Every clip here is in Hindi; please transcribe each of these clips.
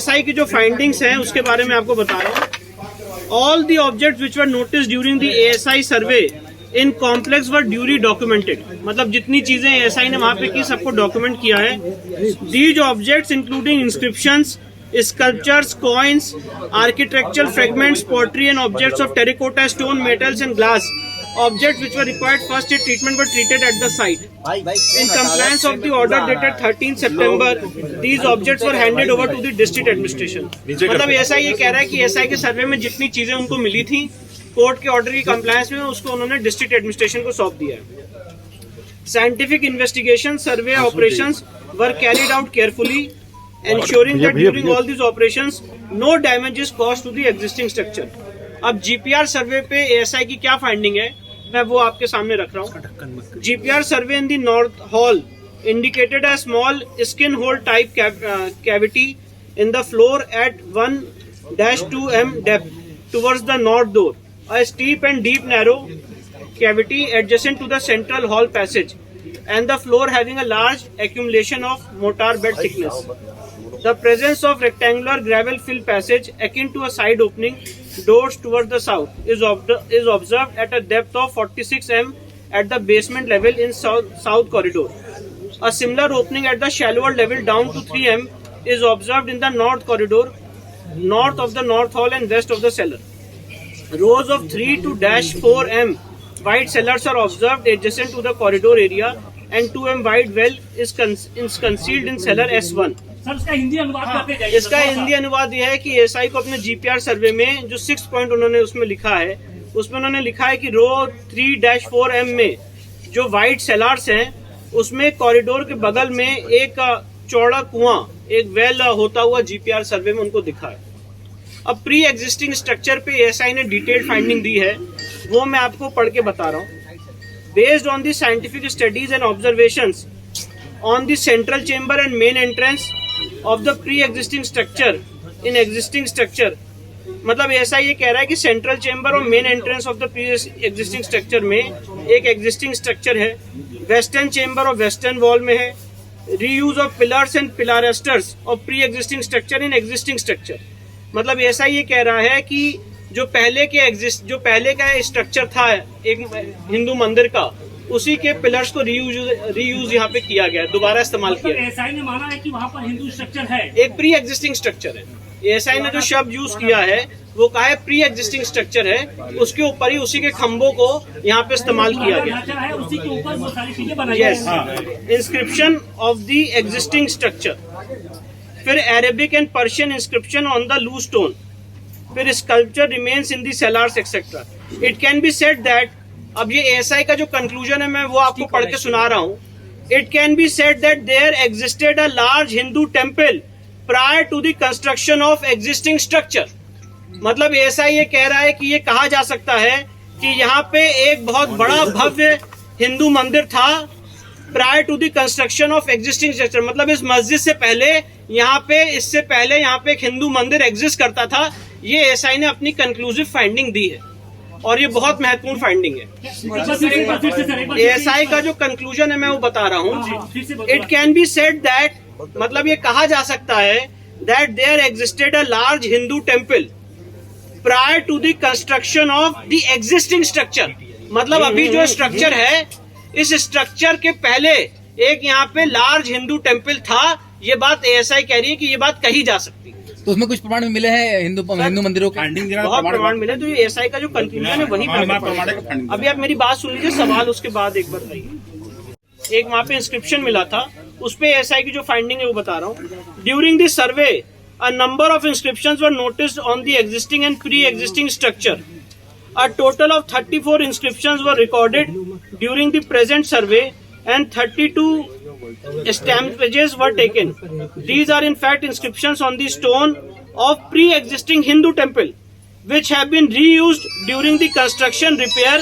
एसआई की जो फाइंडिंग्स हैं उसके बारे में आपको बता रहा हूँ। All the objects which were notice during the ASI survey in complex were duly documented. मतलब जितनी चीजें एएसआई ने वहां पे की सबको डॉक्यूमेंट किया है। These objects including inscriptions, sculptures, coins, architectural fragments, pottery and objects of terracotta, stone, metals and glass. Objects which were required first aid treatment were treated at the site. In compliance of the order dated 13 September, these objects were handed over to the district administration. मतलब ऐसा ये कह रहा है कि एसआई के सर्वे में जितनी चीजें उनको मिली थी कोर्ट के ऑर्डर की कंप्लायंस में उसको उन्होंने डिस्ट्रिक्ट एडमिनिस्ट्रेशन को सौंप दिया है। Scientific investigation, survey operations were carried out carefully, ensuring that during all these operations no damage is caused to the existing structure. अब जीपीआर सर्वे पे एएसआई की क्या फाइंडिंग है मैं वो आपके सामने रख रहा हूँ। GPR survey in the north hall indicated a small skin hole type cavity in the floor at 1-2 m depth towards the north door. A steep and deep narrow cavity adjacent to the central hall passage and the floor having a large accumulation of mortar bed thickness. The presence of rectangular gravel fill passage akin to a side opening doors towards the south is observed at a depth of 46 m at the basement level in south corridor. A similar opening at the shallower level down to 3 m is observed in the north corridor, north of the north hall and west of the cellar. Rows of 3 to -4 m wide cellars are observed adjacent to the corridor area and 2 m wide well is concealed in cellar S1. Sir इसका हिंदी अनुवाद करते जाइए। इसका हिंदी अनुवाद यह है कि एसआई को अपने जीपीआर सर्वे में जो 6 पॉइंट उन्होंने उसमें लिखा है उसमें उन्होंने लिखा है कि रो 3-4 m में जो वाइड सेलार्स हैं उसमें कॉरिडोर के बगल में एक चौड़ा कुआं एक वेल होता हुआ जीपीआर सर्वे में उनको दिखा है। अब प्री एग्जिस्टिंग स्ट्रक्चर पे एएसआई ने डिटेल्ड फाइंडिंग दी है वो मैं आपको पढ़ के बता रहा हूँ। Based on the scientific studies and observations on the central chamber and main entrance of the pre existing structure in existing structure. मतलब ऐसा ये कह रहा है कि सेंट्रल चेंबर और main entrance of the pre existing structure में एक एग्जिस्टिंग स्ट्रक्चर है। वेस्टर्न चेंबर और वेस्टर्न वॉल में है। Reuse of pillars and pilasters of pre existing structure in existing structure. मतलब ऐसा ये कह रहा है कि जो पहले का स्ट्रक्चर था एक हिंदू मंदिर का उसी के पिलर्स को रीयूज यहाँ पे किया गया, दोबारा इस्तेमाल किया। एएसआई ने माना है कि वहाँ पर हिंदू स्ट्रक्चर है, एक प्री एग्जिस्टिंग स्ट्रक्चर है। एएसआई ने जो शब्द यूज किया है वो कहा है प्री एग्जिस्टिंग स्ट्रक्चर है, उसके ऊपर ही उसी के खंभों को यहाँ पे इस्तेमाल किया गया है, उसी के ऊपर वो सारी चीजें बनाई है। Inscription of the existing structure, फिर Arabic and Persian inscription on the loose stone, फिर sculpture remains in the cellars etcetera. It can be said that, अब ये एएसआई का जो कंक्लूजन है मैं वो आपको पढ़ के सुना रहा हूँ। It can be said that there existed a large Hindu temple prior to the construction of existing structure. मतलब एएसआई ये कह रहा है कि ये कहा जा सकता है कि यहाँ पे एक बहुत बड़ा भव्य हिंदू मंदिर था prior to the construction of existing structure. मतलब इस मस्जिद से पहले इससे पहले यहाँ पे एक हिंदू मंदिर एग्जिस्ट करता था। ये एएसआई ने अपनी कंक्लूसिव फाइंडिंग दी है और ये बहुत महत्वपूर्ण फाइंडिंग है। एएसआई का जो कंक्लूजन है मैं वो बता रहा हूँ। It can be said that, मतलब ये कहा जा सकता है that there existed a large Hindu temple prior to the construction of the existing structure. मतलब अभी जो स्ट्रक्चर है इस स्ट्रक्चर के पहले एक यहाँ पे लार्ज हिंदू टेम्पल था। ये बात एएसआई कह रही है कि ये बात कही जा सकती है। तो उसमें कुछ प्रमाण मिले हैं हिंदू मंदिरों के? बहुत प्रमाण मिले। तो ये एएसआई का जो कंक्लूजन है वही अभी आप मेरी बात सुन लीजिए, सवाल उसके बाद एक बार बताइए। एक वहाँ पे इंस्क्रिप्शन मिला था, उस पे एएसआई की जो फाइंडिंग है वो बता रहा हूँ। During this survey a number of inscriptions were noticed on the existing and pre existing structure. A total of 34 inscriptions were recorded during the present survey and 32 stampages were taken. These are in fact inscriptions on the stone of pre-existing Hindu temple which have been reused during the construction repair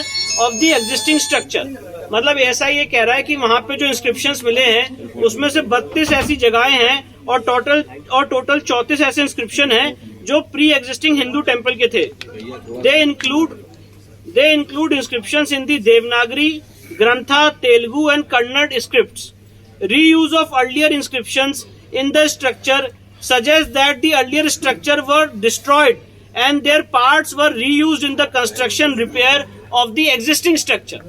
of the existing structure. मतलब ऐसा ये कह रहा है कि वहाँ पे जो इंस्क्रिप्शंस मिले हैं उसमें से 32 ऐसी जगहें हैं और टोटल 34 ऐसे इंस्क्रिप्शन हैं जो प्री एग्जिस्टिंग हिंदू टेम्पल के थे। They include inscriptions in the Devanagari, Grantha, Telugu and Kannada scripts. Reuse of earlier inscriptions in the structure suggests that the earlier structure were destroyed and their parts were reused in the construction repair of the existing structure.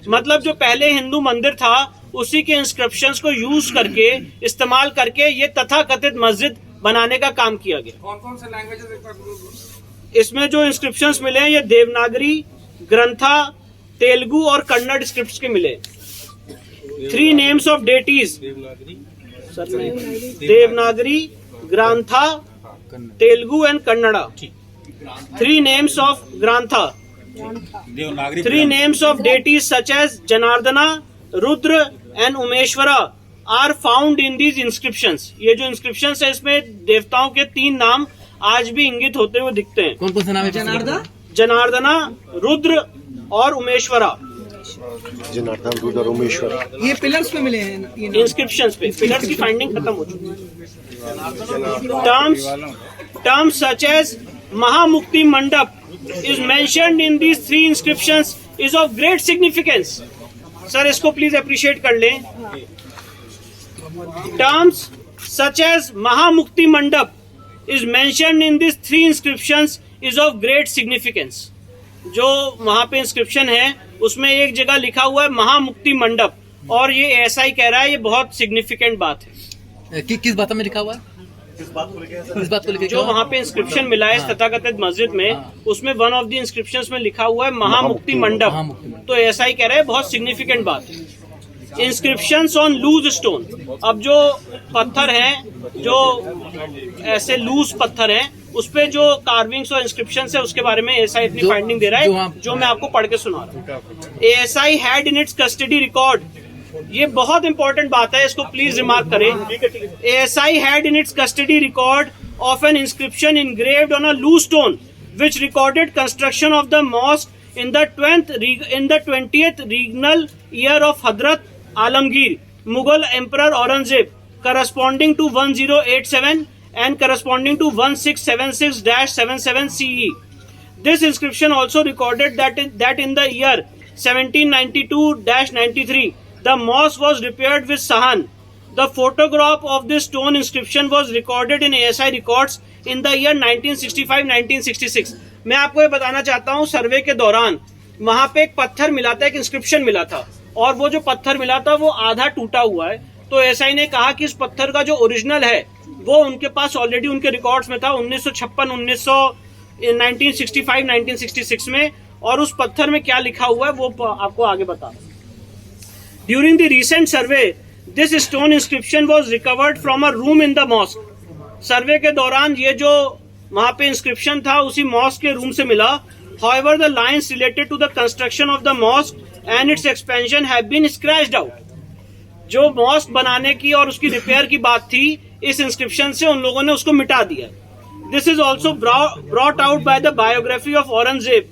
मतलब जो पहले हिंदू मंदिर था उसी के इंस्क्रिप्शंस को यूज करके इस्तेमाल करके ये तथाकथित मस्जिद बनाने का काम किया गया. कौन कौन से लैंग्वेजेस इसमें जो इंस्क्रिप्शंस मिले हैं ये देवनागरी, ग्रंथा, तेलुगु और कन्नड़ स्क्रिप्ट्स के मिले. 3 names of deities, Devanagari, Grantha, Telugu and Kannada. 3 names of Grantha. 3 names of deities such as Janardana, Rudra and Umeshwara are found in these inscriptions. ये जो inscriptions है इसमें देवताओं के 3 नाम आज भी इंगित होते हुए दिखते हैं. कौन कौन सा नाम है? जनार्दना, रुद्र और उमेश्वरा. जनार्दन, रुद्र और उमेश्वरा. ये पिलर्स पे मिले हैं इंस्क्रिप्शंस पे. पिलर्स की फाइंडिंग खत्म हो चुकी है. टर्म्स सच एज महामुक्ति मंडप is mentioned in these 3 inscriptions is of great significance. Sir इसको प्लीज अप्रिशिएट कर लें. Terms such as Mahamukti Mandap is mentioned in these 3 inscriptions is of great significance. जो वहां पे इंस्क्रिप्शन है उसमें एक जगह लिखा हुआ है महामुक्ति मंडप और ये ऐसा ही कह रहा है. ये बहुत सिग्निफिकेंट बात है. किस बात में लिखा हुआ है? किस बात को लेकर? जो वहाँ पे इंस्क्रिप्शन मिला है तथाकथित मस्जिद में उसमें वन ऑफ द इंस्क्रिप्शंस में लिखा हुआ है महामुक्ति मंडप. तो ऐसा ही कह रहा है. बहुत सिग्निफिकेंट बात है. Inscriptions on loose stone. अब जो पत्थर हैं जो ऐसे लूज पत्थर हैं उस पे जो कार्विंग्स और इंस्क्रिप्शंस है उसके बारे में एएसआई अपनी फाइंडिंग दे रहा है जो मैं आपको पढ़ के सुना रहा हूँ. ASI had in its custody record. ये बहुत इंपॉर्टेंट बात है, इसको प्लीज रिमार्क करें. ASI had in its custody record of N inscription engraved on a loose stone which recorded construction of the mosque in the 20th regnal year of Hadrat Alamgir, Mughal Emperor Aurangzeb, corresponding to 1087 and corresponding to 1676-77 CE. This inscription also recorded that in the year 1792-93 the mosque was repaired with sahan. The photograph of this stone inscription was recorded in ASI records in the year 1965-1966. मैं आपको ये बताना चाहता हूँ सर्वे के दौरान वहां पे एक पत्थर मिला था, एक इंस्क्रिप्शन मिला था और वो जो पत्थर मिला था वो आधा टूटा हुआ है. तो एसआई ने कहा कि इस पत्थर का जो ओरिजिनल है वो उनके पास ऑलरेडी उनके रिकॉर्ड्स में था 1965-1966 में. और उस पत्थर में क्या लिखा हुआ है वो आपको आगे बता. During the recent survey, this stone inscription was recovered from a room in the mosque. सर्वे के दौरान ये जो वहां पे इंस्क्रिप्शन था उसी मॉस्क के रूम से मिला. However, the lines related to the construction of the mosque and its expansion have been scratched out. जो मॉस्क बनाने की और उसकी रिपेयर की बात थी इस इंस्क्रिप्शन से उन लोगों ने उसको मिटा दिया. This is also brought out by the biography of Aurangzeb,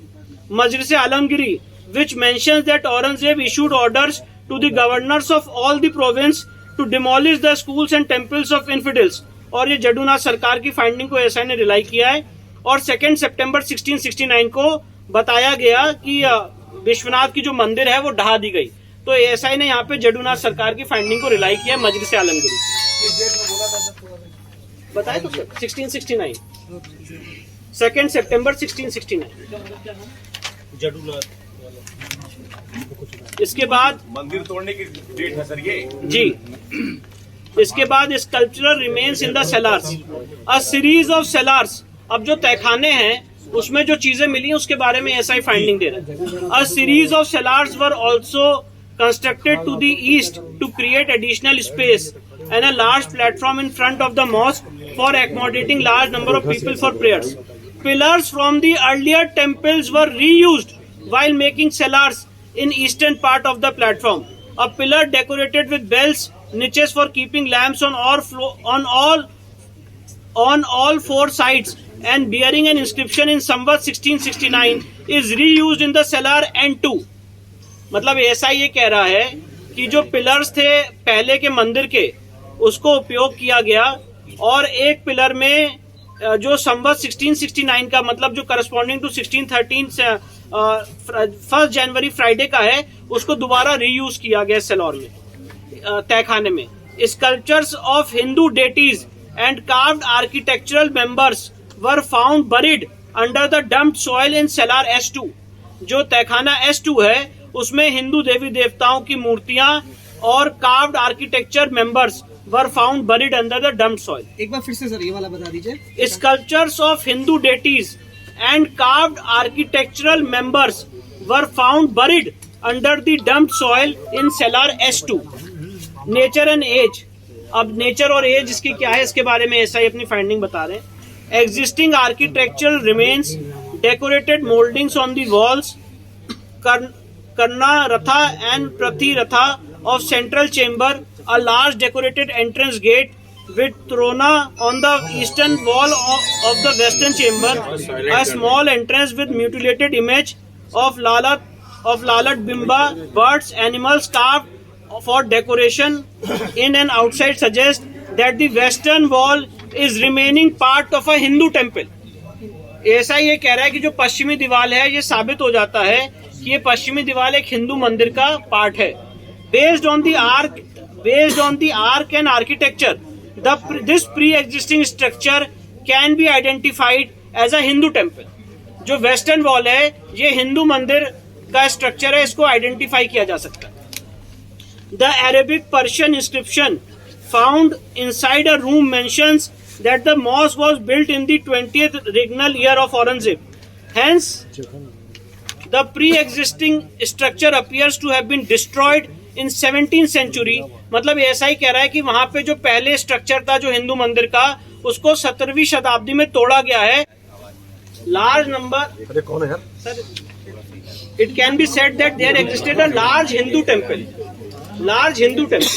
Majlis Alamgiri, which mentions that Aurangzeb issued orders to the governors of all the province to demolish the schools and temples of infidels. और ये जडूनाथ सरकार की फाइंडिंग को एसआई ने रिलाई किया है. और 2 सितंबर 1669 को बताया गया कि विश्वनाथ की जो मंदिर है वो ढहा दी गई. तो एसआई ने यहाँ पे जडूनाथ सरकार की फाइंडिंग को रिलाई किया है मजलिस आलमगीरी. बताया तो सर 1669 2 सितंबर 1669. जडूनाथ. इसके बाद मंदिर तोड़ने की डेट है सर ये जी. इसके बाद sculptural remains in the cellars, a series of cellars. अब जो तहखाने हैं उसमें जो चीजें मिली हैं उसके बारे में एसआई फाइंडिंग दे रहा है. A series of cellars were also constructed to the east to create additional space and a large platform in front of the mosque for accommodating large number of people for prayers. Pillars from the earlier temples were reused while making cellars in eastern part of the platform. A pillar decorated with bells, niches for keeping lamps on all 4 sides and bearing an inscription in Samvat 1669 is reused in the cellar N2. मतलब ऐसा ये कह रहा है कि जो पिलर्स थे पहले के मंदिर के उसको उपयोग किया गया और एक पिलर में जो संवत 1669 का मतलब जो करस्पॉन्डिंग टू 1613 1 जनवरी फ्राइडे का है उसको दोबारा रीयूज किया गया सेलौर में तहखाने में. Sculptures of Hindu deities and carved architectural members were found buried under the dumped soil in cellar S2. जो तहखाना S2 है उसमें हिंदू देवी देवताओं की मूर्तियां और carved architecture members were found buried under the dumped soil. एक बार फिर से सर ये वाला बता दीजिए. Sculptures of Hindu deities and carved architectural members were found buried under the dumped soil in cellar S2. Nature and age. अब नेचर और एज इसकी क्या है इसके बारे में ऐसा ही अपनी फाइंडिंग बता रहे हैं. Existing architectural remains, decorated mouldings on the walls, करना रथा एंड प्रति रथा of central chamber, a large decorated entrance gate with throna on the eastern wall of the western chamber, a small entrance with mutilated image of Lalat Bimba, birds, animals carved for decoration in and outside suggest that the western wall is remaining part of a Hindu temple. ऐसा ये कह रहा है कि जो पश्चिमी दीवार है ये साबित हो जाता है कि ये पश्चिमी दीवार एक हिंदू मंदिर का पार्ट है. Based on the arc and architecture, this pre-existing structure can be identified as a Hindu temple. जो वेस्टर्न वॉल है ये हिंदू मंदिर का स्ट्रक्चर है, इसको आइडेंटिफाई किया जा सकता है. The Arabic Persian inscription found inside a room mentions that the mosque was built in the 20th regnal year of Aurangzeb. Hence, the pre-existing structure appears to have been destroyed in 17th century. मतलब ऐसा ही कह रहा है कि वहां पे जो पहले स्ट्रक्चर था जो हिंदू मंदिर का उसको 17वीं शताब्दी में तोड़ा गया है. Large number. अरे कौन है यार? Sir, it can be said that there existed a large Hindu temple. Large Hindu temple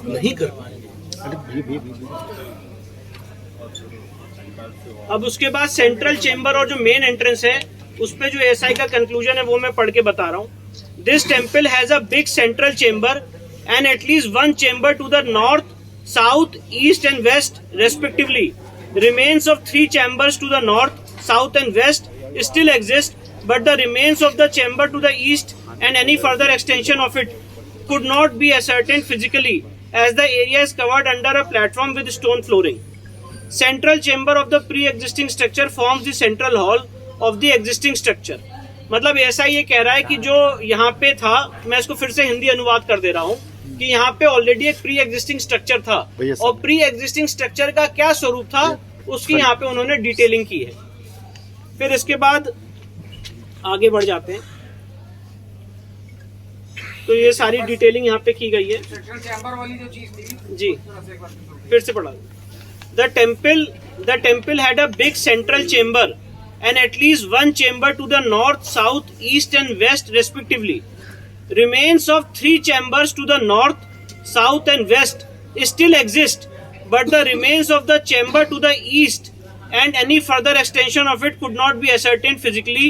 नहीं कर पाएंगे. अब उसके बाद सेंट्रल चेम्बर और जो मेन एंट्रेंस है उस पे जो एसआई का कंक्लूजन है वो मैं पढ़ के बता रहा हूँ. This temple has a big central chamber and at least one chamber to the north, south, east and west respectively. Remains of 3 chambers to the north, south and west still exist, but the remains of the chamber to the east and any further extension of it could not be ascertained physically as the area is covered under a platform with stone flooring. Central chamber of the pre-existing structure forms the central hall of the existing structure. मतलब ऐसा ये कह रहा है कि जो यहाँ पे था, मैं इसको फिर से हिंदी अनुवाद कर दे रहा हूँ कि यहाँ पे ऑलरेडी एक प्री एग्जिस्टिंग स्ट्रक्चर था और प्री एग्जिस्टिंग स्ट्रक्चर का क्या स्वरूप था उसकी यहाँ पे उन्होंने डिटेलिंग की है. फिर इसके बाद आगे बढ़ जाते हैं. तो ये सारी डिटेलिंग यहाँ पे की गई है. चैम्बर वाली जो चीज थी जी फिर से पढ़ा. The temple had a big central chamber and at least one chamber to the north, south, east and west respectively. Remains of 3 chambers to the north, south and west still exist, but the remains of the chamber to the east and any further extension of it could not be ascertained physically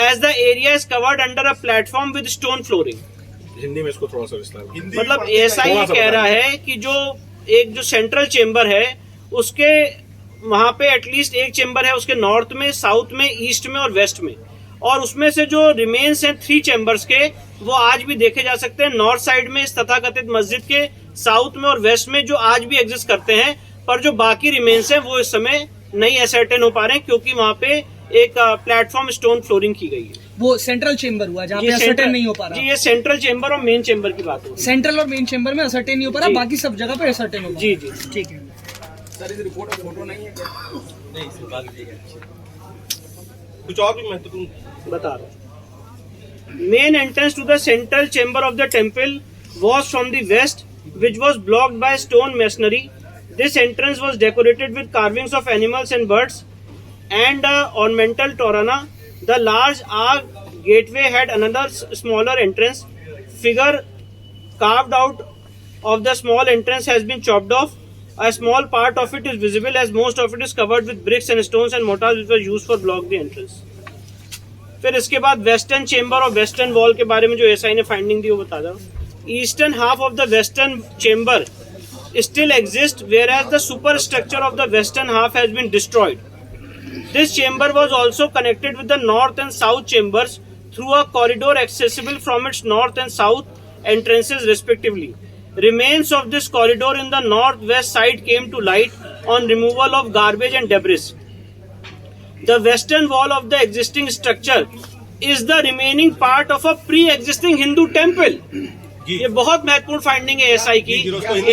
as the area is covered under a platform with stone flooring. Hindi में इसको थोड़ा सा विस्तार. मतलब ऐसा ही कह रहा है कि जो सेंट्रल चेम्बर है उसके वहां पे एटलीस्ट एक चेम्बर है उसके नॉर्थ में, साउथ में, ईस्ट में और वेस्ट में, और उसमें से जो रिमेन्स हैं 3 चेम्बर्स के वो आज भी देखे जा सकते हैं नॉर्थ साइड में इस तथाकथित मस्जिद के, साउथ में और वेस्ट में जो आज भी एग्जिस्ट करते हैं. पर जो बाकी रिमेन्स हैं वो इस समय नहीं असर्टेन हो पा रहे हैं क्योंकि वहां पे एक प्लेटफॉर्म स्टोन फ्लोरिंग की गई है. वो सेंट्रल चेम्बर हुआ जहाँ पे असर्टेन नहीं हो पा रहा. जी ये सेंट्रल चेम्बर और मेन चेम्बर की बात है. सेंट्रल और मेन चेम्बर में असर्टेन नहीं हो पा रहा, बाकी सब जगह पे असर्टेन हो. जी जी ठीक है. सर इस रिपोर्ट में फोटो नहीं है क्या? नहीं सर बात लीजिएगा. कुछ और भी महत्वपूर्ण बता रहा हूँ. Main entrance to the central chamber of the temple was from the west which was blocked by stone masonry. This entrance was decorated with carvings of animals and birds and ornamental torana. The large arch gateway had another smaller entrance. Figure carved out of the small entrance has been chopped off. A small part of it is visible as most of it is covered with bricks and stones and mortars which were used for block the entrance. फिर इसके बाद वेस्टर्न चेम्बर और वेस्टर्न वॉल के बारे में जो एसआई ने फाइंडिंग दी वो बता दो. Eastern half of the western chamber still exists whereas the superstructure of the western half has been destroyed. This chamber was also connected with the north and south chambers through a corridor accessible from its north and south entrances respectively. remains of this corridor in the northwest side came to light on removal of garbage and debris. The western wall of the existing structure is the remaining part of a pre-existing Hindu temple. ये बहुत महत्वपूर्ण फाइंडिंग है एएसआई की।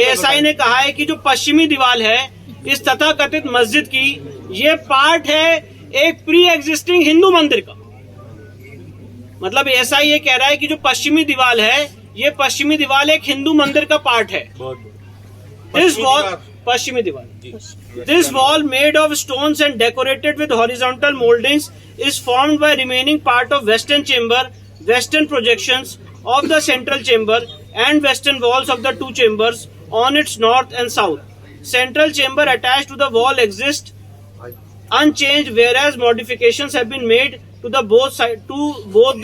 एएसआई ने कहा है कि जो पश्चिमी दीवार है इस तथाकथित मस्जिद की, ये पार्ट है एक प्री एग्जिस्टिंग हिंदू मंदिर का। मतलब एएसआई ये कह रहा है कि जो पश्चिमी दीवार है, ये पश्चिमी दीवार एक हिंदू मंदिर का पार्ट है। दिस वॉल, पश्चिमी दीवार, this wall made of stones and decorated with horizontal mouldings is formed by remaining part of western chamber, western projections of the central chamber and western walls of the two chambers on its north and south. Central chamber attached to the wall exists unchanged, whereas modifications have been made to both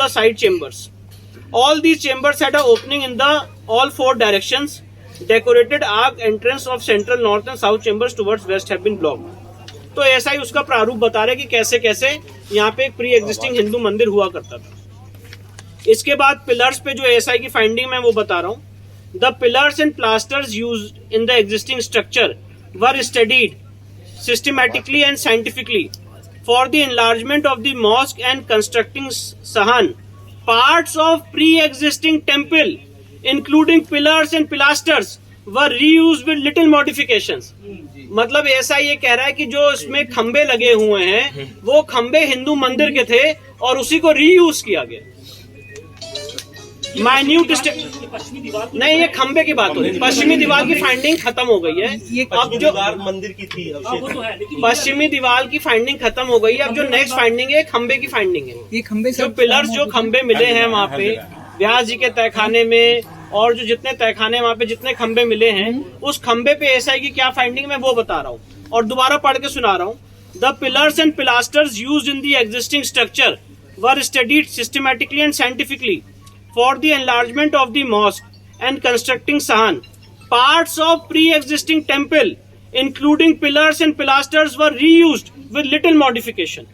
the side chambers. All these chambers had an opening in the all four directions. Decorated arc entrance of central, north and south chambers towards west have been blocked. तो ऐसा ही उसका प्रारूप बता रहे कि कैसे कैसे यहाँ पे एक प्री एग्जिस्टिंग हिंदू मंदिर हुआ करता था। इसके बाद पिलर्स पे जो एएसआई की फाइंडिंग मैं वो बता रहा हूँ। The pillars and plasters used in the existing structure were studied systematically and scientifically for the enlargement of the mosque and constructing सहन parts of pre existing temple including pillars and pilasters were reused with little modifications. मतलब ऐसा ये कह रहा है कि जो इसमें खंबे लगे हुए हैं वो खंबे हिंदू मंदिर के थे और उसी को रीयूज किया गया। माइन्यूट पश्चिमी दीवार नहीं, ये खंबे की बात हो रही है। पश्चिमी दीवार की फाइंडिंग खत्म हो गई है। अब जो मंदिर की थी, वो तो है, लेकिन पश्चिमी दीवार की फाइंडिंग खत्म हो गई है। अब जो नेक्स्ट फाइंडिंग है खंबे की फाइंडिंग है। ये खंबे जो पिलर्स जो खंबे मिले हैं वहाँ पे व्यास जी के तहखाने में और जो जितने तहखाने वहाँ पे जितने खंबे मिले हैं उस खंबे पे एएसआई की क्या फाइंडिंग मैं वो बता रहा हूँ और दोबारा पढ़ के सुना रहा हूँ। The pillars and pilasters used in the existing structure were studied systematically and scientifically for the enlargement of the mosque and constructing सहन parts of pre existing temple including pillars and pilasters were reused with little modification.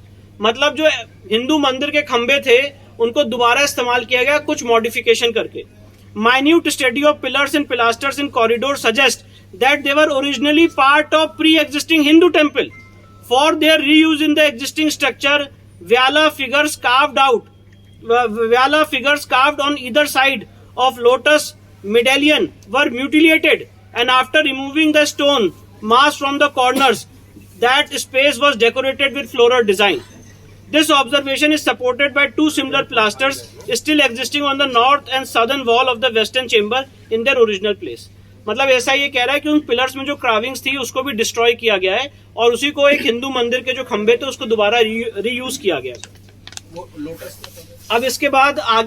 मतलब जो हिंदू मंदिर के खंबे थे उनको दोबारा इस्तेमाल किया गया कुछ मॉडिफिकेशन करके। Minute study of pillars and pilasters in corridor suggests that they were originally part of pre-existing Hindu temple. For their reuse in the existing structure, Vyala figures carved on either side of lotus medallion were mutilated, and after removing the stone mass from the corners, that space was decorated with floral design. This observation is supported by two similar pilasters still existing on the north and southern wall of the western chamber in their original place. मतलब ऐसा ये कह रहा है कि उन पिलर्स में जो क्राविंग्स थी उसको भी डिस्ट्रॉय किया गया है और उसी को एक हिंदू मंदिर के जो खंबे थे उसको दोबारा रीयूज किया गया है। अब इसके बाद आगे